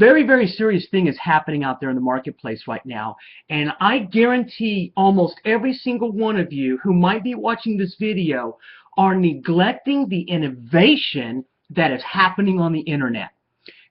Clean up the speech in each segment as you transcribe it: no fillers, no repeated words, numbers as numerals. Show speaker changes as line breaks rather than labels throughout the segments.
very, very serious thing is happening out there in the marketplace right now. And I guarantee almost every single one of you who might be watching this video are neglecting the innovation that is happening on the internet.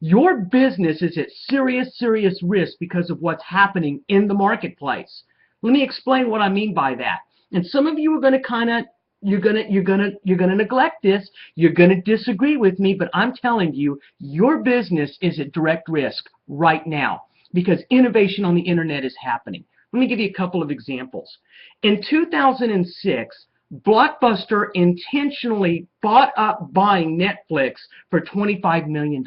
Your business is at serious, serious risk because of what's happening in the marketplace. Let me explain what I mean by that. And some of you are going to you're gonna neglect this. You're gonna disagree with me, but I'm telling you, your business is at direct risk right now because innovation on the internet is happening. Let me give you a couple of examples. In 2006, Blockbuster intentionally bought up buying Netflix for $25 million.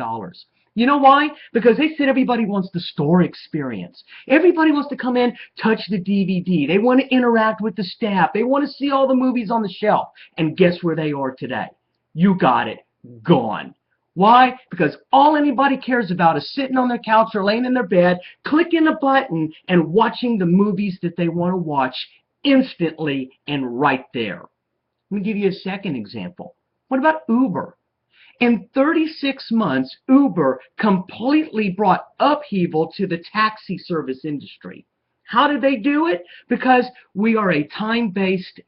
You know why? Because they said everybody wants the store experience. Everybody wants to come in, touch the DVD. They want to interact with the staff. They want to see all the movies on the shelf. And guess where they are today? You got it. Gone. Why? Because all anybody cares about is sitting on their couch or laying in their bed, clicking a button, and watching the movies that they want to watch instantly and right there. Let me give you a second example. What about Uber? In 36 months, Uber completely brought upheaval to the taxi service industry. How did they do it? Because we are a time-based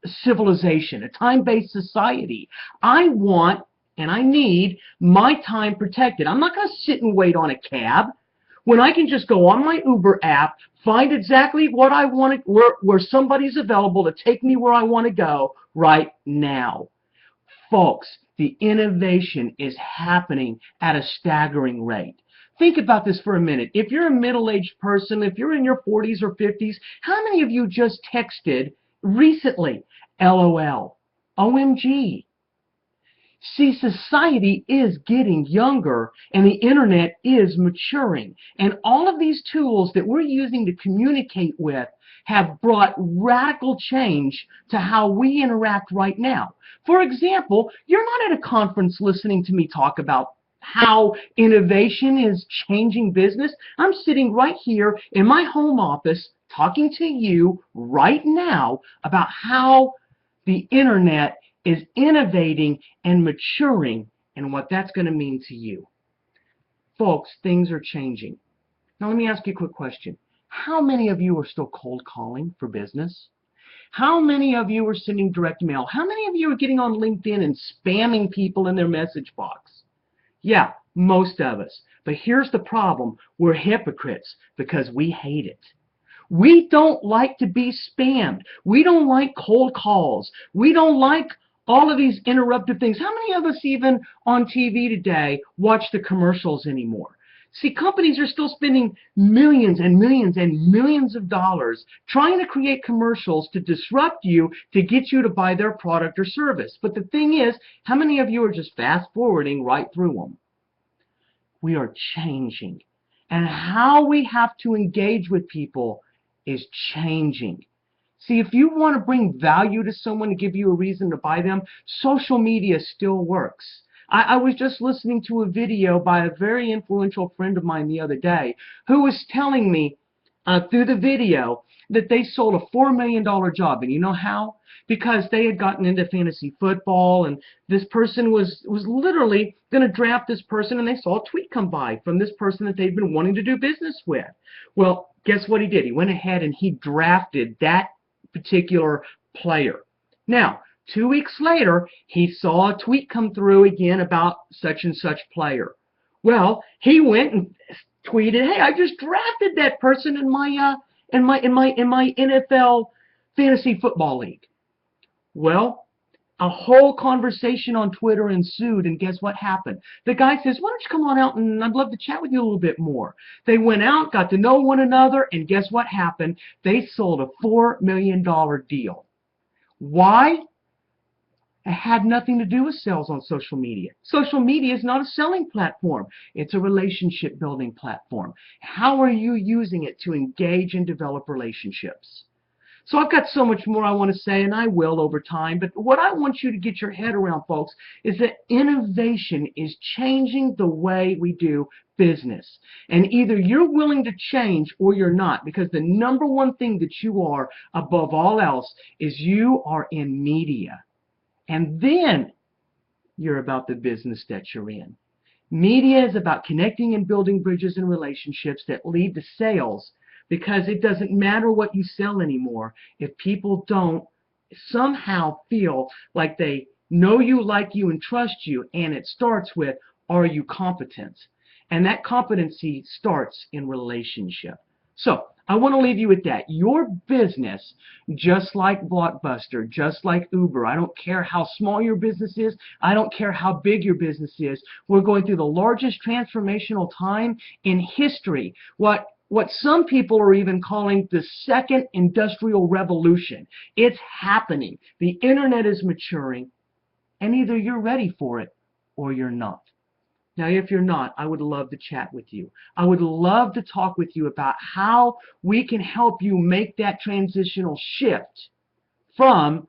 civilization, a time-based society. I want and I need my time protected. I'm not going to sit and wait on a cab when I can just go on my Uber app, find exactly what I want, where somebody's available to take me where I want to go right now. Folks, the innovation is happening at a staggering rate. Think about this for a minute. If you're a middle-aged person, if you're in your 40s or 50s, how many of you just texted recently, LOL, OMG? See, society is getting younger and the internet is maturing. And all of these tools that we're using to communicate with have brought radical change to how we interact right now. For example, you're not at a conference listening to me talk about how innovation is changing business. I'm sitting right here in my home office talking to you right now about how the internet is innovating and maturing and what that's going to mean to you. Folks, things are changing. Now let me ask you a quick question. How many of you are still cold calling for business? How many of you are sending direct mail? How many of you are getting on LinkedIn and spamming people in their message box? Yeah, most of us. But here's the problem. We're hypocrites because we hate it. We don't like to be spammed. We don't like cold calls. We don't like all of these interruptive things. How many of us even on TV today watch the commercials anymore? See, companies are still spending millions and millions and millions of dollars trying to create commercials to disrupt you, to get you to buy their product or service. But the thing is, how many of you are just fast forwarding right through them? We are changing. And how we have to engage with people is changing. See, if you want to bring value to someone to give you a reason to buy them, social media still works. I was just listening to a video by a very influential friend of mine the other day who was telling me through the video that they sold a $4 million job. And you know how? Because they had gotten into fantasy football and this person was literally going to draft this person, and they saw a tweet come by from this person that they'd been wanting to do business with. Well, guess what he did? He went ahead and he drafted that particular player. Now, 2 weeks later, he saw a tweet come through again about such and such player. Well, he went and tweeted, "Hey, I just drafted that person in my NFL fantasy football league." Well, a whole conversation on Twitter ensued, and guess what happened? The guy says, "Why don't you come on out and I'd love to chat with you a little bit more." They went out, got to know one another, and guess what happened? They sold a $4 million deal. Why? It had nothing to do with sales on social media. Social media is not a selling platform. It's a relationship building platform. How are you using it to engage and develop relationships? So I've got so much more I want to say, and I will over time, but what I want you to get your head around, folks, is that innovation is changing the way we do business. And either you're willing to change or you're not, because the number one thing that you are above all else is you are in media. And then you're about the business that you're in. Media is about connecting and building bridges and relationships that lead to sales, because it doesn't matter what you sell anymore if people don't somehow feel like they know you, like you, and trust you. And it starts with, are you competent? And that competency starts in relationship. So I want to leave you with that. Your business, just like Blockbuster, just like Uber, I don't care how small your business is, I don't care how big your business is, we're going through the largest transformational time in history. What some people are even calling the second industrial revolution. It's happening. The internet is maturing, and either you're ready for it or you're not. Now, if you're not, I would love to chat with you. I would love to talk with you about how we can help you make that transitional shift from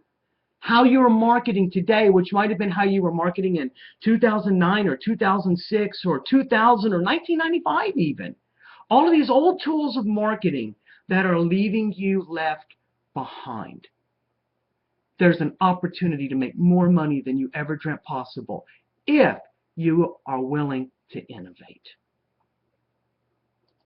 how you were marketing today, which might have been how you were marketing in 2009 or 2006 or 2000 or 1995 even. All of these old tools of marketing that are leaving you left behind. There's an opportunity to make more money than you ever dreamt possible if you are willing to innovate.